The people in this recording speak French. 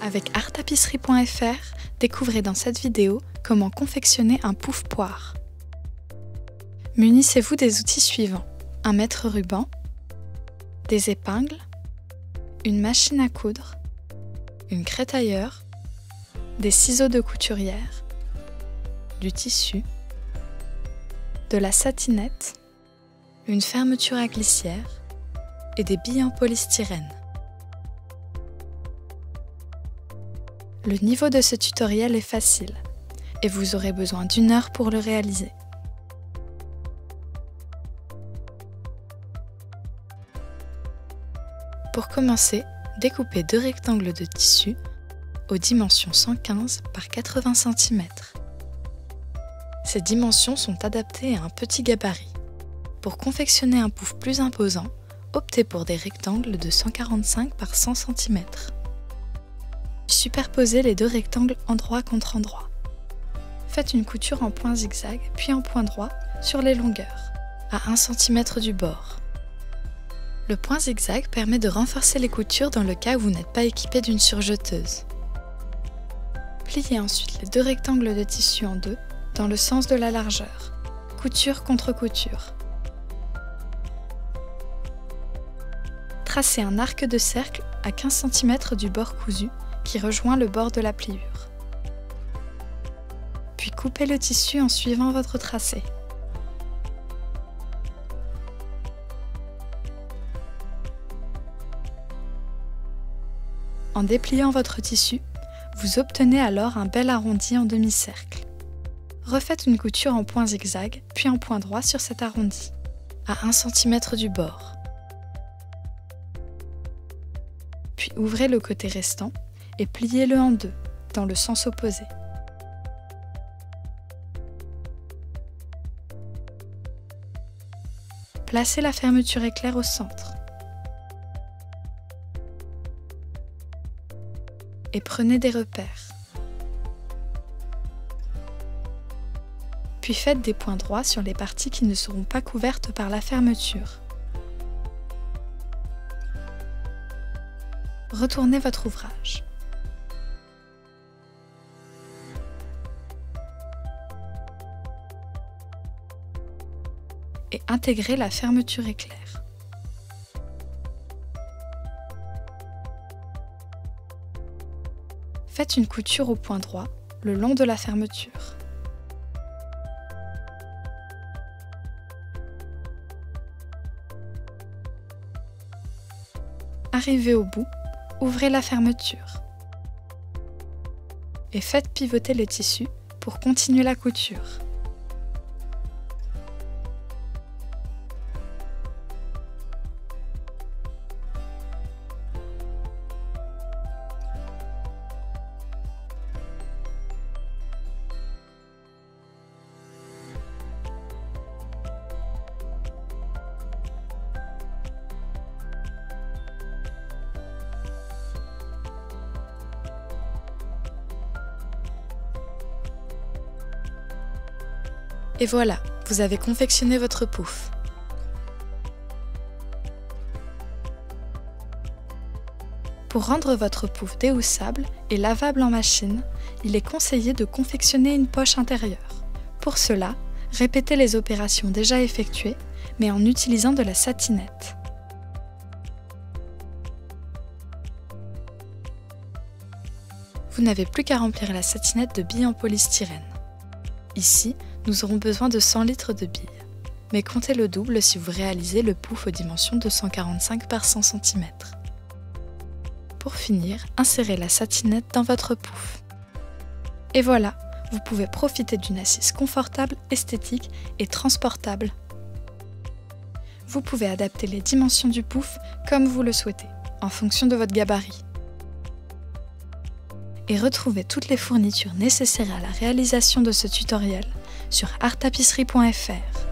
Avec arttapisserie.fr, découvrez dans cette vidéo comment confectionner un pouf poire. Munissez-vous des outils suivants: un mètre ruban, des épingles, une machine à coudre, une crétailleur, des ciseaux de couturière, du tissu, de la satinette, une fermeture à glissière et des billes en polystyrène. Le niveau de ce tutoriel est facile et vous aurez besoin d'1 heure pour le réaliser. Pour commencer, découpez 2 rectangles de tissu aux dimensions 115 par 80 cm. Ces dimensions sont adaptées à un petit gabarit. Pour confectionner un pouf plus imposant, optez pour des rectangles de 145 par 100 cm. Superposez les 2 rectangles endroit contre endroit. Faites une couture en point zigzag puis en point droit sur les longueurs, à 1 cm du bord. Le point zigzag permet de renforcer les coutures dans le cas où vous n'êtes pas équipé d'une surjeteuse. Pliez ensuite les 2 rectangles de tissu en deux dans le sens de la largeur, couture contre couture. Tracez un arc de cercle à 15 cm du bord cousu qui rejoint le bord de la pliure. Puis coupez le tissu en suivant votre tracé. En dépliant votre tissu, vous obtenez alors un bel arrondi en demi-cercle. Refaites une couture en point zigzag, puis en point droit sur cet arrondi, à 1 cm du bord. Puis ouvrez le côté restant et pliez-le en deux, dans le sens opposé. Placez la fermeture éclair au centre. Et prenez des repères. Puis faites des points droits sur les parties qui ne seront pas couvertes par la fermeture. Retournez votre ouvrage. Et intégrez la fermeture éclair. Faites une couture au point droit le long de la fermeture. Arrivé au bout, ouvrez la fermeture. Et faites pivoter le tissu pour continuer la couture. Et voilà, vous avez confectionné votre pouf. Pour rendre votre pouf déhoussable et lavable en machine, il est conseillé de confectionner une poche intérieure. Pour cela, répétez les opérations déjà effectuées, mais en utilisant de la satinette. Vous n'avez plus qu'à remplir la satinette de billes en polystyrène. Ici, nous aurons besoin de 100 litres de billes, mais comptez le double si vous réalisez le pouf aux dimensions de 145 par 100 cm. Pour finir, insérez la satinette dans votre pouf. Et voilà, vous pouvez profiter d'une assise confortable, esthétique et transportable. Vous pouvez adapter les dimensions du pouf comme vous le souhaitez, en fonction de votre gabarit. Et retrouvez toutes les fournitures nécessaires à la réalisation de ce tutoriel sur arttapisserie.fr.